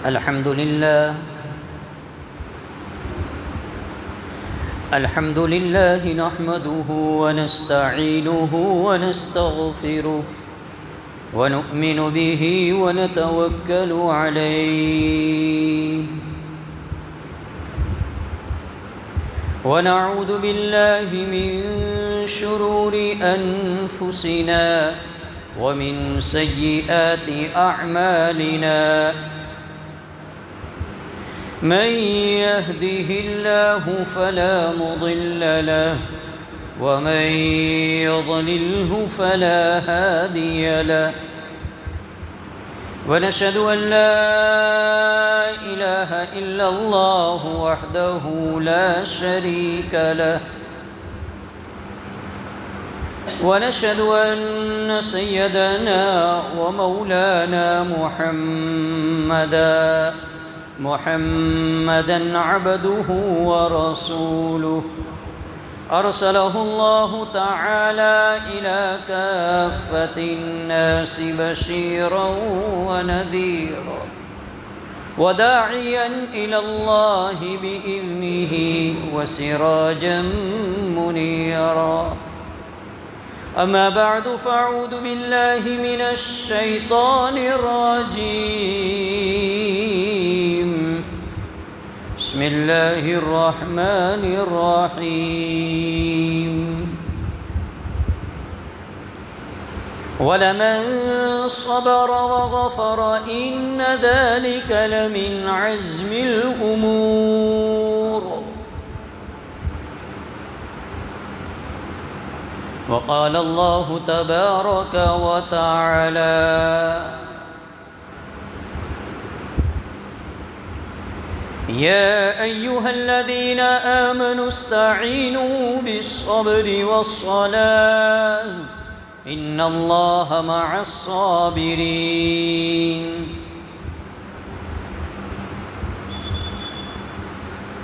الحمد لله نحمده ونستعينه ونستغفره ونؤمن به ونتوكل عليه ونعوذ بالله من شرور أنفسنا ومن سيئات أعمالنا من يهده الله فلا مضل له ومن يضلله فلا هادي له ونشهد أن لا إله إلا الله وحده لا شريك له ونشهد أن سيدنا ومولانا محمدا عبده ورسوله أرسله الله تعالى إلى كافة الناس بشيرا ونذيرا وداعيا إلى الله بإذنه وسراجا منيرا أما بعد فأعوذ بالله من الشيطان الرجيم بسم الله الرحمن الرحيم ولمن صبر وغفر إن ذلك لمن عزم الأمور وقال الله تبارك وتعالى يا أيها الذين آمنوا استعينوا بالصبر والصلاة إن الله مع الصابرين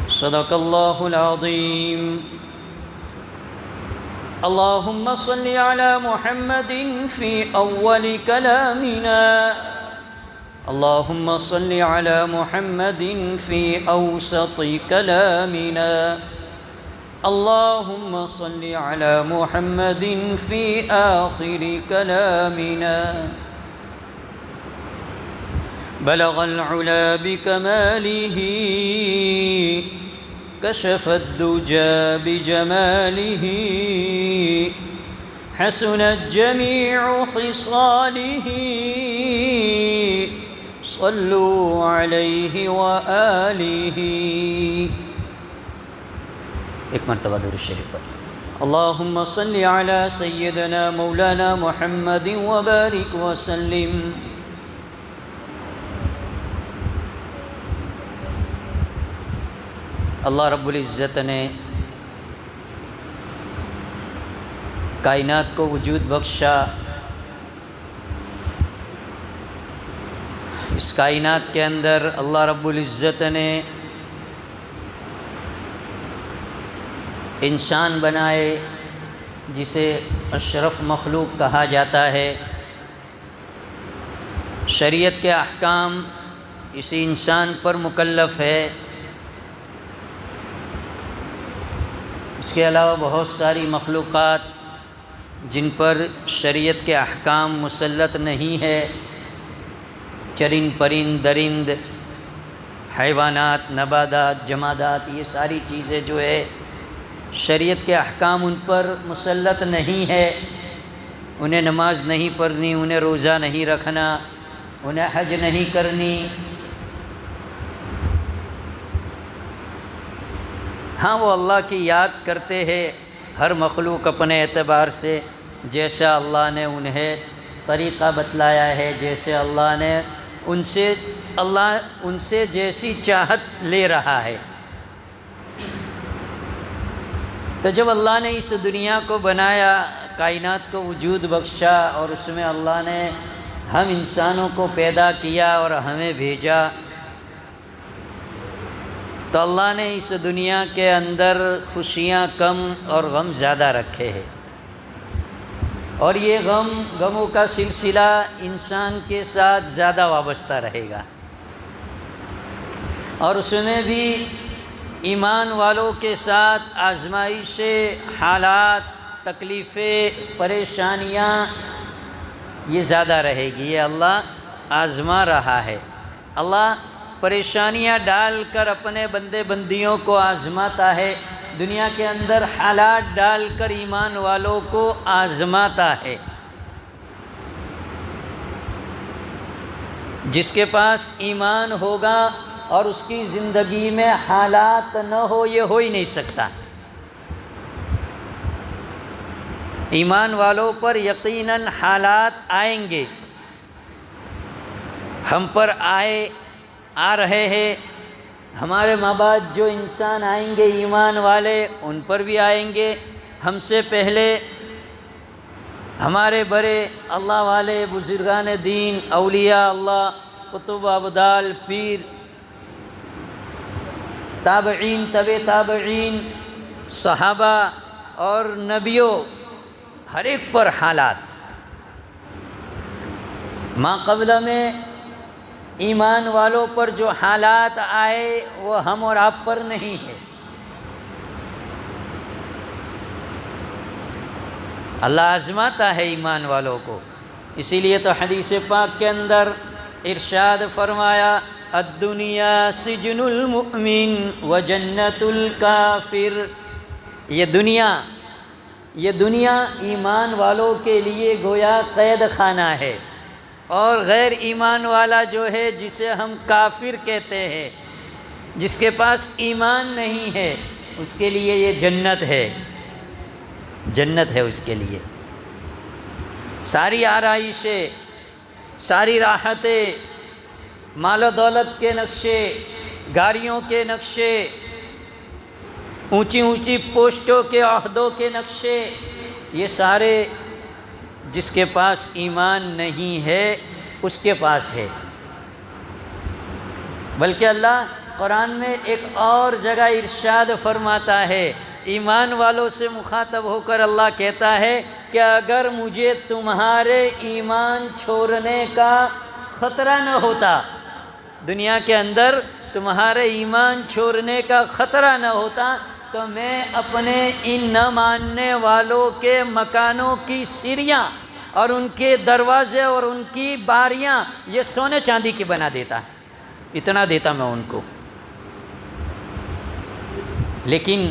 صدق الله العظيم اللهم صل على محمد في أول كلامنا اللهم صل على محمد في أوسط كلامنا اللهم صل على محمد في آخر كلامنا بلغ العلا بكماله كشف الدجى بجماله حسنت جميع خصاله صلوا عليه وآله ایک مرتبہ درود شریف پڑھ اللهم صل على سيدنا مولانا محمد وبارك وسلم اللہ رب العزت نے کائنات کو وجود بخشا، اس کائنات کے اندر اللہ رب العزت نے انسان بنائے جسے اشرف مخلوق کہا جاتا ہے۔ شریعت کے احکام اسی انسان پر مکلف ہے، اس کے علاوہ بہت ساری مخلوقات جن پر شریعت کے احکام مسلط نہیں ہے، چرند پرند درند حیوانات نباتات جمادات، یہ ساری چیزیں جو ہے شریعت کے احکام ان پر مسلط نہیں ہے، انہیں نماز نہیں پڑھنی، انہیں روزہ نہیں رکھنا، انہیں حج نہیں کرنی۔ ہاں وہ اللہ کی یاد کرتے ہیں، ہر مخلوق اپنے اعتبار سے جیسا اللہ نے انہیں طریقہ بتلایا ہے، جیسے اللہ نے ان سے جیسی چاہت لے رہا ہے۔ تو جب اللہ نے اس دنیا کو بنایا، کائنات کو وجود بخشا، اور اس میں اللہ نے ہم انسانوں کو پیدا کیا اور ہمیں بھیجا، تو اللہ نے اس دنیا کے اندر خوشیاں کم اور غم زیادہ رکھے ہیں، اور یہ غموں کا سلسلہ انسان کے ساتھ زیادہ وابستہ رہے گا۔ اور اس میں بھی ایمان والوں کے ساتھ آزمائشیں، حالات، تکلیفیں، پریشانیاں یہ زیادہ رہے گی۔ یہ اللہ آزما رہا ہے۔ اللہ پریشانیاں ڈال کر اپنے بندے بندیوں کو آزماتا ہے، دنیا کے اندر حالات ڈال کر ایمان والوں کو آزماتا ہے۔ جس کے پاس ایمان ہوگا اور اس کی زندگی میں حالات نہ ہو، یہ ہو ہی نہیں سکتا۔ ایمان والوں پر یقیناً حالات آئیں گے، ہم پر آ رہے ہیں، ہمارے ماں باپ جو انسان آئیں گے ایمان والے ان پر بھی آئیں گے، ہم سے پہلے ہمارے بڑے اللہ والے بزرگان دین، اولیاء اللہ، قطب ابدال، پیر، تابعین، تابعین، صحابہ اور نبیوں، ہر ایک پر حالات۔ ما قبل میں ایمان والوں پر جو حالات آئے وہ ہم اور آپ پر نہیں ہے۔ اللہ آزماتا ہے ایمان والوں کو، اسی لیے تو حدیث پاک کے اندر ارشاد فرمایا الدنیا سجن المؤمن وجنت الکافر۔ یہ دنیا ایمان والوں کے لیے گویا قید خانہ ہے، اور غیر ایمان والا جو ہے جسے ہم کافر کہتے ہیں، جس کے پاس ایمان نہیں ہے، اس کے لیے یہ جنت ہے، جنت ہے اس کے لیے۔ ساری آرائشیں، ساری راحتیں، مال و دولت کے نقشے، گاڑیوں کے نقشے، اونچی اونچی پوسٹوں کے عہدوں کے نقشے، یہ سارے جس کے پاس ایمان نہیں ہے اس کے پاس ہے۔ بلکہ اللہ قرآن میں ایک اور جگہ ارشاد فرماتا ہے، ایمان والوں سے مخاطب ہو کر اللہ کہتا ہے کہ اگر مجھے تمہارے ایمان چھوڑنے کا خطرہ نہ ہوتا، دنیا کے اندر تمہارے ایمان چھوڑنے کا خطرہ نہ ہوتا، تو میں اپنے ان نہ ماننے والوں کے مکانوں کی سیڑھیاں اور ان کے دروازے اور ان کی باریاں یہ سونے چاندی کی بنا دیتا، اتنا دیتا میں ان کو۔ لیکن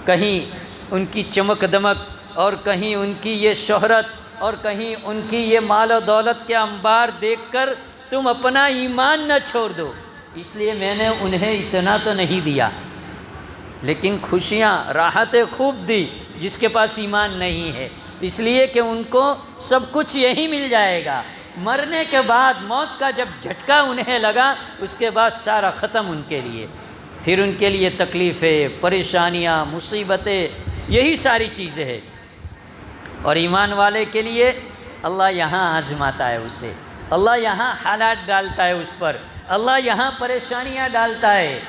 کہیں ان کی چمک دمک، اور کہیں ان کی یہ شہرت، اور کہیں ان کی یہ مال و دولت کے انبار دیکھ کر تم اپنا ایمان نہ چھوڑ دو، اس لیے میں نے انہیں اتنا تو نہیں دیا، لیکن خوشیاں، راحتیں خوب دی جس کے پاس ایمان نہیں ہے، اس لیے کہ ان کو سب کچھ یہی مل جائے گا۔ مرنے کے بعد موت کا جب جھٹکا انہیں لگا، اس کے بعد سارا ختم ان کے لیے، پھر ان کے لیے تکلیفیں، پریشانیاں، مصیبتیں، یہی ساری چیزیں ہیں۔ اور ایمان والے کے لیے اللہ یہاں آزماتا ہے اسے، اللہ یہاں حالات ڈالتا ہے اس پر، اللہ یہاں پریشانیاں ڈالتا ہے۔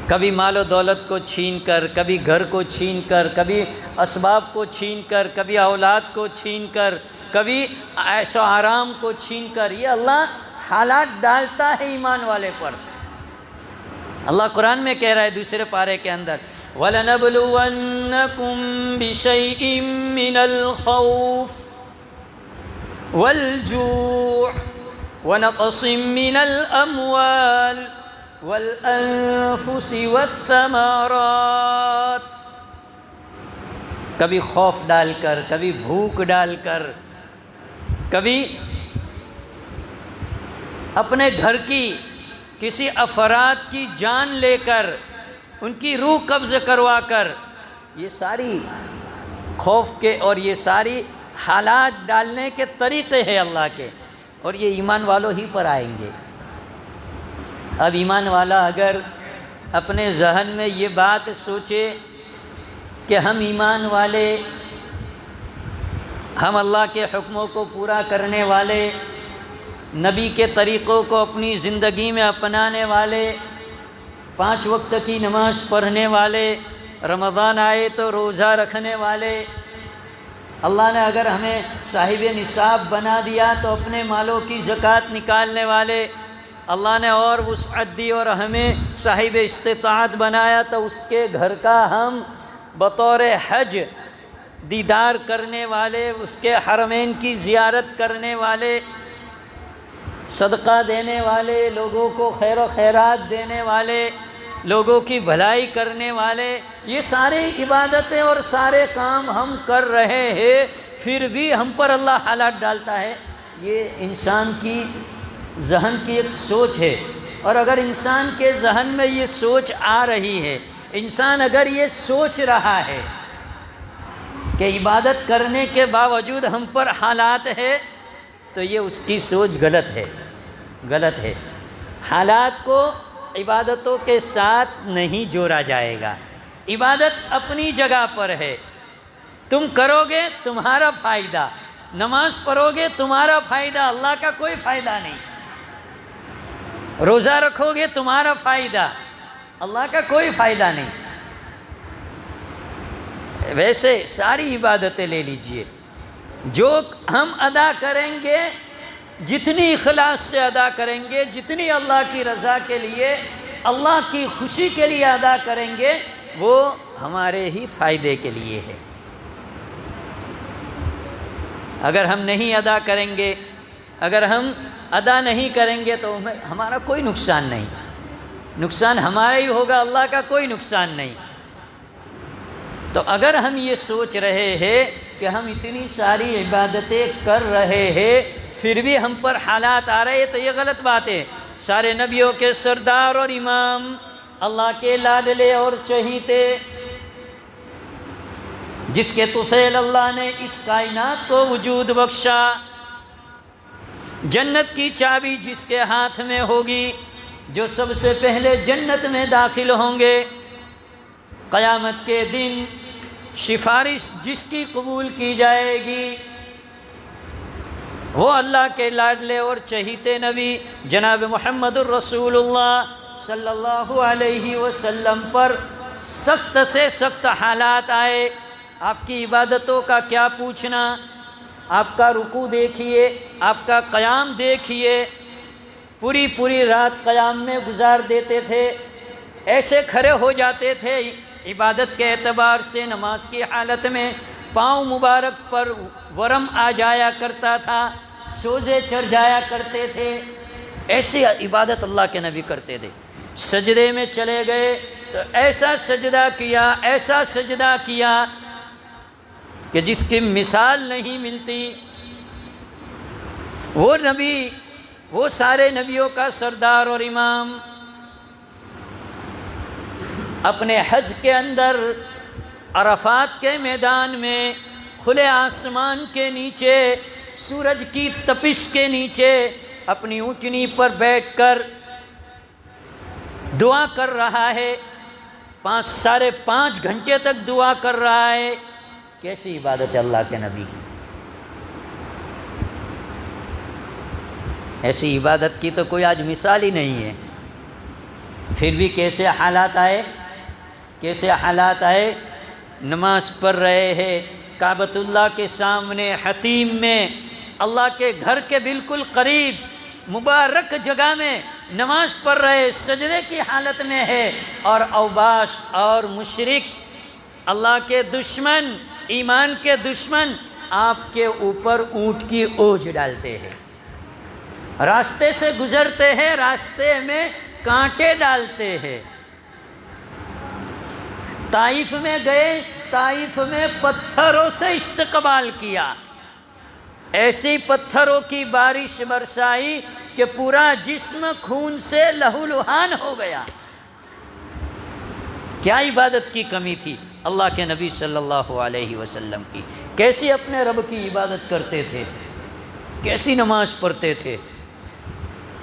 کبھی مال و دولت کو چھین کر، کبھی گھر کو چھین کر، کبھی اسباب کو چھین کر، کبھی اولاد کو چھین کر، کبھی عیش و آرام کو چھین کر، یہ اللہ حالات ڈالتا ہے ایمان والے پر۔ اللہ قرآن میں کہہ رہا ہے دوسرے پارے کے اندر وَلَنَبْلُوَنَّكُمْ بِشَيْءٍ مِّنَ الْخَوْفِ وَالْجُوعِ وَنَقْصٍ مِّنَ الْأَمْوَالِ وَالْأَنفُسِ وَالثَّمَرَاتِ۔ کبھی خوف ڈال کر، کبھی بھوک ڈال کر، کبھی اپنے گھر کی کسی افراد کی جان لے کر، ان کی روح قبض کروا کر، یہ ساری خوف کے اور یہ ساری حالات ڈالنے کے طریقے ہیں اللہ کے، اور یہ ایمان والوں ہی پر آئیں گے۔ اب ایمان والا اگر اپنے ذہن میں یہ بات سوچے کہ ہم ایمان والے، ہم اللہ کے حکموں کو پورا کرنے والے، نبی کے طریقوں کو اپنی زندگی میں اپنانے والے، 5 وقت کی نماز پڑھنے والے، رمضان آئے تو روزہ رکھنے والے، اللہ نے اگر ہمیں صاحب نصاب بنا دیا تو اپنے مالوں کی زکوٰۃ نکالنے والے، اللہ نے اور وسعت دی اور ہمیں صاحب استطاعت بنایا تو اس کے گھر کا ہم بطور حج دیدار کرنے والے، اس کے حرمین کی زیارت کرنے والے، صدقہ دینے والے، لوگوں کو خیر و خیرات دینے والے، لوگوں کی بھلائی کرنے والے، یہ سارے عبادتیں اور سارے کام ہم کر رہے ہیں، پھر بھی ہم پر اللہ حالات ڈالتا ہے۔ یہ انسان کی ذہن کی ایک سوچ ہے، اور اگر انسان کے ذہن میں یہ سوچ آ رہی ہے، انسان اگر یہ سوچ رہا ہے کہ عبادت کرنے کے باوجود ہم پر حالات ہے، تو یہ اس کی سوچ غلط ہے۔ حالات کو عبادتوں کے ساتھ نہیں جوڑا جائے گا۔ عبادت اپنی جگہ پر ہے، تم کرو گے تمہارا فائدہ، نماز پڑھو گے تمہارا فائدہ، اللہ کا کوئی فائدہ نہیں۔ روزہ رکھو گے تمہارا فائدہ، اللہ کا کوئی فائدہ نہیں۔ ویسے ساری عبادتیں لے لیجئے، جو ہم ادا کریں گے، جتنی اخلاص سے ادا کریں گے، جتنی اللہ کی رضا کے لیے، اللہ کی خوشی کے لیے ادا کریں گے، وہ ہمارے ہی فائدے کے لیے ہے۔ اگر ہم نہیں ادا کریں گے، اگر ہم ادا نہیں کریں گے تو ہمارا کوئی نقصان نہیں، نقصان ہمارا ہی ہوگا، اللہ کا کوئی نقصان نہیں۔ تو اگر ہم یہ سوچ رہے ہیں کہ ہم اتنی ساری عبادتیں کر رہے ہیں پھر بھی ہم پر حالات آ رہے ہیں، تو یہ غلط بات ہے۔ سارے نبیوں کے سردار اور امام، اللہ کے لاڈلے اور چہیتے، جس کے طفیل اللہ نے اس کائنات کو وجود بخشا، جنت کی چابی جس کے ہاتھ میں ہوگی، جو سب سے پہلے جنت میں داخل ہوں گے، قیامت کے دن سفارش جس کی قبول کی جائے گی، وہ اللہ کے لاڈلے اور چہیتے نبی جناب محمد الرسول اللہ صلی اللہ علیہ وسلم پر سخت سے سخت حالات آئے۔ آپ کی عبادتوں کا کیا پوچھنا، آپ کا رکوع دیکھیے، آپ کا قیام دیکھیے، پوری رات قیام میں گزار دیتے تھے، ایسے کھڑے ہو جاتے تھے، عبادت کے اعتبار سے نماز کی حالت میں پاؤں مبارک پر ورم آ جایا کرتا تھا، سوزے چڑھ جایا کرتے تھے، ایسی عبادت اللہ کے نبی کرتے تھے۔ سجدے میں چلے گئے تو ایسا سجدہ کیا کہ جس کی مثال نہیں ملتی۔ وہ نبی، وہ سارے نبیوں کا سردار اور امام، اپنے حج کے اندر عرفات کے میدان میں کھلے آسمان کے نیچے، سورج کی تپش کے نیچے اپنی اونٹنی پر بیٹھ کر دعا کر رہا ہے، 5.5 گھنٹے تک دعا کر رہا ہے۔ کیسی عبادت ہے اللہ کے نبی کی؟ ایسی عبادت کی تو کوئی آج مثال ہی نہیں ہے۔ پھر بھی کیسے حالات آئے، نماز پڑھ رہے ہیں، کعبۃ اللہ کے سامنے حتیم میں، اللہ کے گھر کے بالکل قریب مبارک جگہ میں نماز پڑھ رہے، سجدے کی حالت میں ہے، اور اوباش اور مشرک، اللہ کے دشمن، ایمان کے دشمن آپ کے اوپر اونٹ کی اوجھ ڈالتے ہیں، راستے سے گزرتے ہیں، راستے میں کانٹے ڈالتے ہیں۔ طائف میں گئے، طائف میں پتھروں سے استقبال کیا، ایسی پتھروں کی بارش برسائی کہ پورا جسم خون سے لہولہان ہو گیا۔ کیا عبادت کی کمی تھی اللہ کے نبی صلی اللہ علیہ وسلم کی؟ کیسی اپنے رب کی عبادت کرتے تھے، کیسی نماز پڑھتے تھے،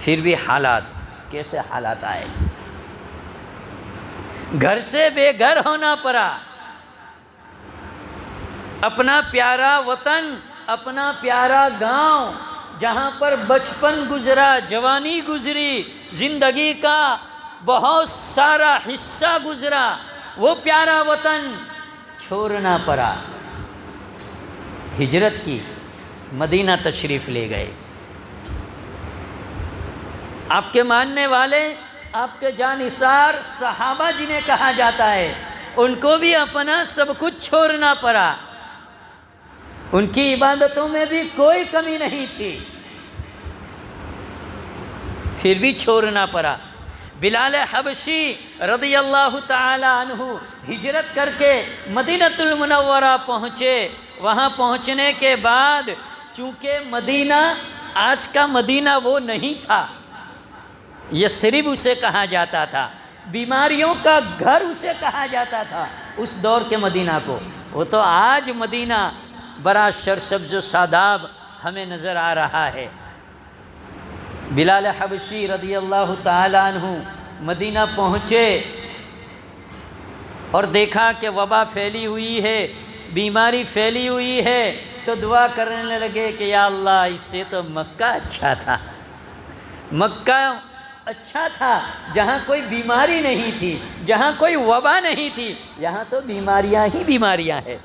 پھر بھی کیسے حالات آئے، گھر سے بے گھر ہونا پڑا، اپنا پیارا وطن، اپنا پیارا گاؤں، جہاں پر بچپن گزرا، جوانی گزری، زندگی کا بہت سارا حصہ گزرا، وہ پیارا وطن چھوڑنا پڑا۔ ہجرت کی، مدینہ تشریف لے گئے۔ آپ کے ماننے والے، آپ کے جانثار صحابہ جنہیں کہا جاتا ہے، ان کو بھی اپنا سب کچھ چھوڑنا پڑا۔ ان کی عبادتوں میں بھی کوئی کمی نہیں تھی، پھر بھی چھوڑنا پڑا۔ بلال حبشی رضی اللہ تعالی عنہ ہجرت کر کے مدینۃ المنورہ پہنچے۔ وہاں پہنچنے کے بعد چونکہ مدینہ آج کا مدینہ وہ نہیں تھا، یثرب اسے کہا جاتا تھا، بیماریوں کا گھر اسے کہا جاتا تھا اس دور کے مدینہ کو۔ وہ تو آج مدینہ بڑا سرسبز و شاداب ہمیں نظر آ رہا ہے۔ بلال حبشی رضی اللہ تعالی عنہ مدینہ پہنچے اور دیکھا کہ وبا پھیلی ہوئی ہے، بیماری پھیلی ہوئی ہے، تو دعا کرنے لگے کہ یا اللہ اس سے تو مکہ اچھا تھا، مکہ اچھا تھا جہاں کوئی بیماری نہیں تھی، جہاں کوئی وبا نہیں تھی، یہاں تو بیماریاں ہی بیماریاں ہیں۔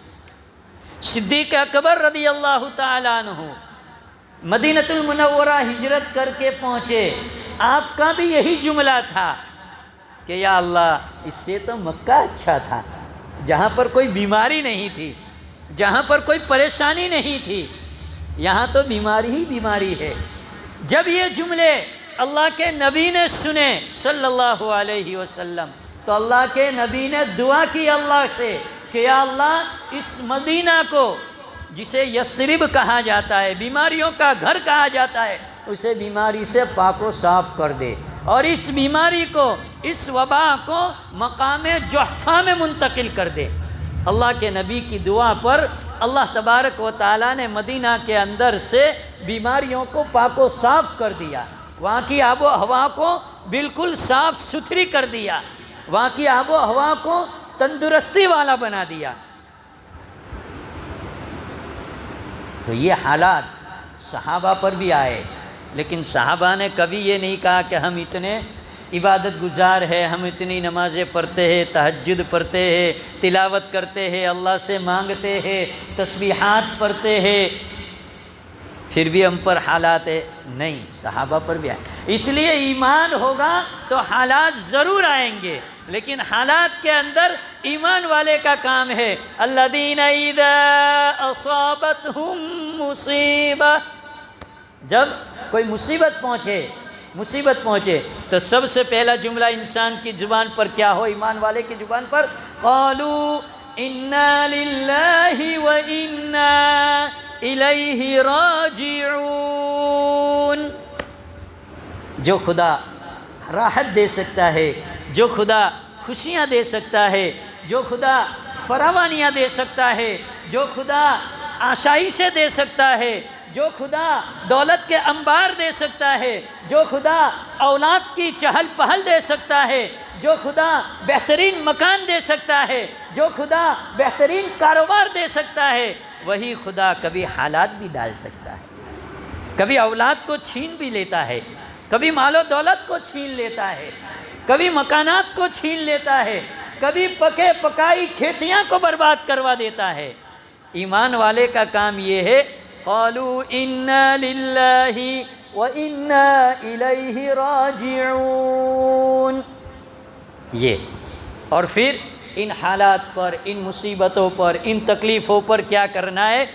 صدیق اکبر رضی اللہ تعالی عنہ مدینۃ المنورہ ہجرت کر کے پہنچے، آپ کا بھی یہی جملہ تھا کہ یا اللہ اس سے تو مکہ اچھا تھا جہاں پر کوئی بیماری نہیں تھی، جہاں پر کوئی پریشانی نہیں تھی، یہاں تو بیماری ہی بیماری ہے۔ جب یہ جملے اللہ کے نبی نے سنے صلی اللہ علیہ وسلم تو اللہ کے نبی نے دعا کی اللہ سے کہ یا اللہ اس مدینہ کو جسے یثرب کہا جاتا ہے، بیماریوں کا گھر کہا جاتا ہے، اسے بیماری سے پاک و صاف کر دے، اور اس بیماری کو، اس وبا کو مقام جحفہ میں منتقل کر دے۔ اللہ کے نبی کی دعا پر اللہ تبارک و تعالیٰ نے مدینہ کے اندر سے بیماریوں کو پاک و صاف کر دیا، وہاں کی آب و ہوا کو بالکل صاف ستھری کر دیا، وہاں کی آب و ہوا کو تندرستی والا بنا دیا۔ تو یہ حالات صحابہ پر بھی آئے، لیکن صحابہ نے کبھی یہ نہیں کہا کہ ہم اتنے عبادت گزار ہیں، ہم اتنی نمازیں پڑھتے ہیں، تہجد پڑھتے ہیں، تلاوت کرتے ہیں، اللہ سے مانگتے ہیں، تسبیحات پڑھتے ہیں، پھر بھی ہم پر حالات ہے۔ نہیں، صحابہ پر بھی آئے۔ اس لیے ایمان ہوگا تو حالات ضرور آئیں گے، لیکن حالات کے اندر ایمان والے کا کام ہے۔ الذین اذا اصابتہم مصیبہ، جب کوئی مصیبت پہنچے تو سب سے پہلا جملہ انسان کی زبان پر کیا ہو؟ ایمان والے کی زبان پر قالوا انا للہ و انا الیہ راجعون۔ جو خدا راحت دے سکتا ہے، جو خدا خوشیاں دے سکتا ہے، جو خدا فراوانیاں دے سکتا ہے، جو خدا آشائشیں دے سکتا ہے، جو خدا دولت کے انبار دے سکتا ہے، جو خدا اولاد کی چہل پہل دے سکتا ہے، جو خدا بہترین مکان دے سکتا ہے، جو خدا بہترین کاروبار دے سکتا ہے، وہی خدا کبھی حالات بھی ڈال سکتا ہے، کبھی اولاد کو چھین بھی لیتا ہے، کبھی مال و دولت کو چھین لیتا ہے، کبھی مکانات کو چھین لیتا ہے، کبھی پکے پکائی کھیتیاں کو برباد کروا دیتا ہے۔ ایمان والے کا کام یہ ہے قالوا انا للہ و انا الیہ راجعون، یہ، اور پھر ان حالات پر، ان مصیبتوں پر، ان تکلیفوں پر کیا کرنا ہے؟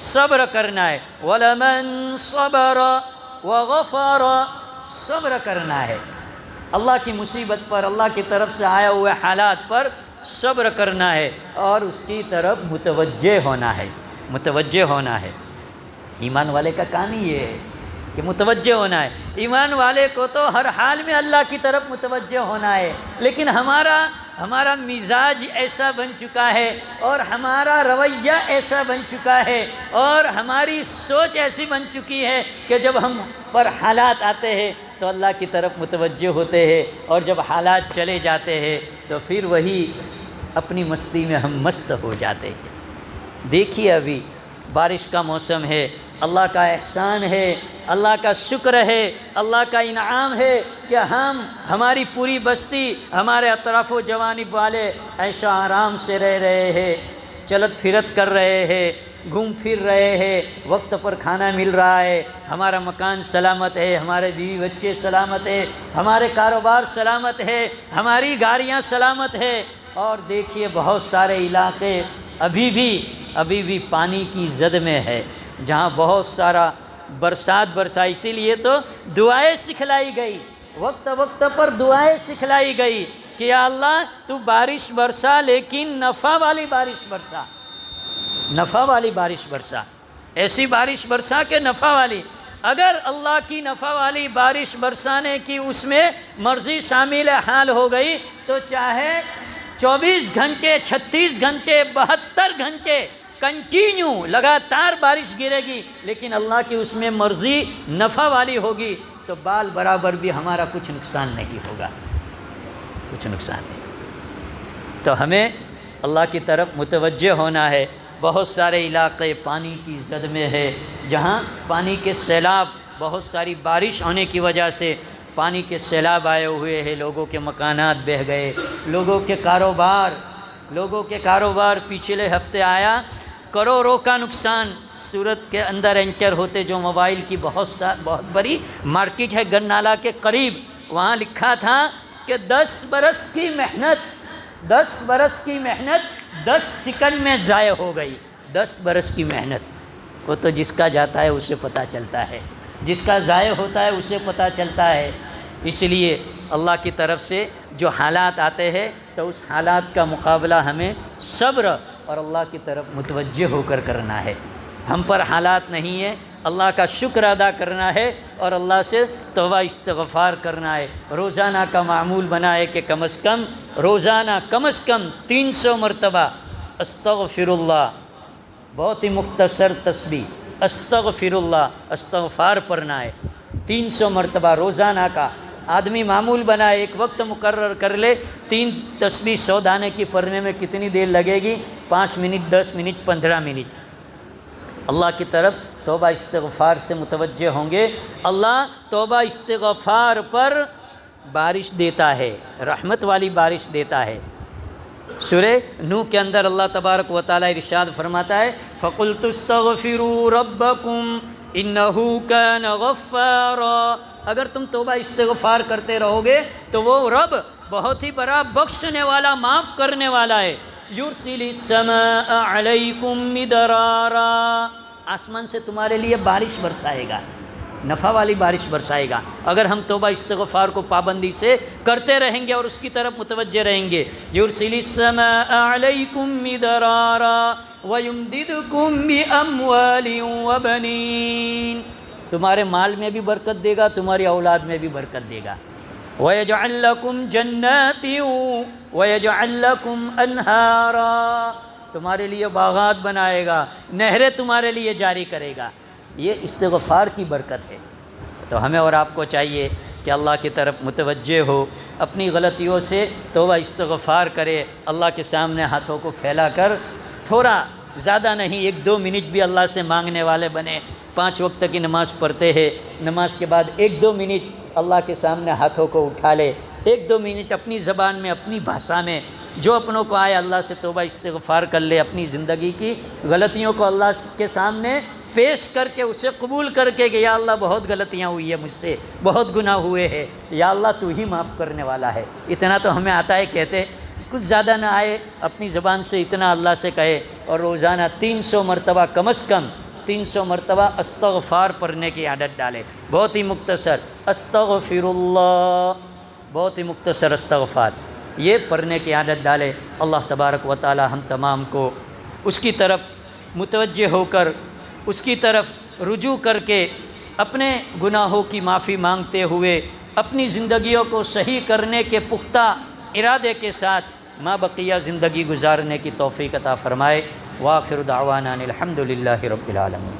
صبر کرنا ہے۔ وَلَمَنْ صَبَرَ وَغَفَرَ، صبر کرنا ہے، اللہ کی مصیبت پر، اللہ کی طرف سے آیا ہوئے حالات پر صبر کرنا ہے اور اس کی طرف متوجہ ہونا ہے۔ ایمان والے کا کام ہی یہ ہے کہ متوجہ ہونا ہے۔ ایمان والے کو تو ہر حال میں اللہ کی طرف متوجہ ہونا ہے، لیکن ہمارا مزاج ایسا بن چکا ہے اور ہمارا رویہ ایسا بن چکا ہے اور ہماری سوچ ایسی بن چکی ہے کہ جب ہم پر حالات آتے ہیں تو اللہ کی طرف متوجہ ہوتے ہیں، اور جب حالات چلے جاتے ہیں تو پھر وہی اپنی مستی میں ہم مست ہو جاتے ہیں۔ دیکھیے ابھی بارش کا موسم ہے، اللہ کا احسان ہے، اللہ کا شکر ہے، اللہ کا انعام ہے کہ ہماری پوری بستی، ہمارے اطراف و جوانب والے عیش و آرام سے رہ رہے ہیں، چلت پھرت کر رہے ہیں، گھوم پھر رہے ہیں، وقت پر کھانا مل رہا ہے، ہمارا مکان سلامت ہے، ہمارے بیوی بچے سلامت ہے، ہمارے کاروبار سلامت ہے، ہماری گاڑیاں سلامت ہے۔ اور دیکھیے بہت سارے علاقے ابھی بھی پانی کی زد میں ہے، جہاں بہت سارا برسات برسا، اسی لیے تو دعائیں سکھلائی گئی، وقت وقت پر دعائیں سکھلائی گئی کہ یا اللہ تو بارش برسا، لیکن نفع والی بارش برسا، نفع والی بارش برسا، ایسی بارش برسا کہ نفع والی۔ اگر اللہ کی نفع والی بارش برسانے کی اس میں مرضی شامل حال ہو گئی تو چاہے 24 گھنٹے، 36 گھنٹے، 72 گھنٹے کنٹینیو لگاتار بارش گرے گی، لیکن اللہ کی اس میں مرضی نفع والی ہوگی تو بال برابر بھی ہمارا کچھ نقصان نہیں ہوگا، کچھ نقصان نہیں۔ تو ہمیں اللہ کی طرف متوجہ ہونا ہے۔ بہت سارے علاقے پانی کی زد میں ہے، جہاں پانی کے سیلاب، بہت ساری بارش ہونے کی وجہ سے پانی کے سیلاب آئے ہوئے ہیں، لوگوں کے مکانات بہہ گئے، لوگوں کے کاروبار پچھلے ہفتے آیا، کروڑوں کا نقصان۔ سورت کے اندر انٹر ہوتے جو موبائل کی بہت بڑی مارکیٹ ہے گنالا کے قریب، وہاں لکھا تھا کہ 10 برس کی محنت 10 سیکنڈ میں ضائع ہو گئی۔ 10 برس کی محنت وہ تو جس کا جاتا ہے اسے پتہ چلتا ہے، جس کا ضائع ہوتا ہے اسے پتہ چلتا ہے۔ اس لیے اللہ کی طرف سے جو حالات آتے ہیں تو اس حالات کا مقابلہ ہمیں صبر اور اللہ کی طرف متوجہ ہو کر کرنا ہے۔ ہم پر حالات نہیں ہے، اللہ کا شکر ادا کرنا ہے اور اللہ سے توبہ استغفار کرنا ہے۔ روزانہ کا معمول بنا ہے کہ کم از کم روزانہ 300 مرتبہ استغفر اللہ، بہت ہی مختصر تسبیح استغفر اللہ، استغفار پڑھنا ہے 300 مرتبہ روزانہ کا۔ آدمی معمول بنائے، ایک وقت مقرر کر لے، 3 تسبیح 100 دانے کی پڑھنے میں کتنی دیر لگے گی؟ 5 منٹ، 10 منٹ، 15 منٹ۔ اللہ کی طرف توبہ استغفار سے متوجہ ہوں گے۔ اللہ توبہ استغفار پر بارش دیتا ہے، رحمت والی بارش دیتا ہے۔ سورہ نوح کے اندر اللہ تبارک و تعالی ارشاد فرماتا ہے فَقُلْتُ اسْتَغْفِرُوا رَبَّكُمْ إِنَّهُ كَانَ غَفَّارًا۔ اگر تم توبہ استغفار کرتے رہو گے تو وہ رب بہت ہی بڑا بخشنے والا، معاف کرنے والا ہے۔ يُرْسِلِ السَّمَاءَ عَلَيْكُمْ مِدْرَارًا، آسمان سے تمہارے لیے بارش برسائے گا، نفع والی بارش برسائے گا، اگر ہم توبہ استغفار کو پابندی سے کرتے رہیں گے اور اس کی طرف متوجہ رہیں گے۔ يُرْسِلِ السَّمَاءَ عَلَيْكُمْ مِدْرَارًا وَيُمْدِدْكُمْ بِأَمْوَالٍ وَبَنِينَ، تمہارے مال میں بھی برکت دے گا، تمہاری اولاد میں بھی برکت دے گا۔ وَيَجْعَلْ لَكُمْ جَنَّاتٍ وَيَجْعَلْ لَكُمْ أَنْهَارًا، تمہارے لیے باغات بنائے گا، نہریں تمہارے لیے جاری کرے گا۔ یہ استغفار کی برکت ہے۔ تو ہمیں اور آپ کو چاہیے کہ اللہ کی طرف متوجہ ہو، اپنی غلطیوں سے توبہ استغفار کرے، اللہ کے سامنے ہاتھوں کو پھیلا کر تھوڑا، زیادہ نہیں، 1-2 منٹ بھی اللہ سے مانگنے والے بنے۔ 5 وقت کی نماز پڑھتے ہیں، نماز کے بعد 1-2 منٹ اللہ کے سامنے ہاتھوں کو اٹھا لے، 1-2 منٹ اپنی زبان میں، اپنی بھاشا میں جو اپنوں کو آئے اللہ سے توبہ استغفار کر لے، اپنی زندگی کی غلطیوں کو اللہ کے سامنے پیش کر کے اسے قبول کر کے کہ یا اللہ بہت غلطیاں ہوئی ہیں مجھ سے، بہت گناہ ہوئے ہیں، یا اللہ تو ہی معاف کرنے والا ہے۔ اتنا تو ہمیں آتا ہے، کہتے کچھ زیادہ نہ آئے، اپنی زبان سے اتنا اللہ سے کہے، اور روزانہ 300 مرتبہ، کم از کم 300 مرتبہ استغفار پڑھنے کی عادت ڈالے۔ بہت ہی مختصر استغفر اللہ، بہت ہی مختصر استغفار، یہ پڑھنے کی عادت ڈالے۔ اللہ تبارک و تعالی ہم تمام کو اس کی طرف متوجہ ہو کر، اس کی طرف رجوع کر کے، اپنے گناہوں کی معافی مانگتے ہوئے اپنی زندگیوں کو صحیح کرنے کے پختہ ارادے کے ساتھ ما بقیہ زندگی گزارنے کی توفیق عطا فرمائے۔ وآخر دعوانا الحمد للہ رب العالمین۔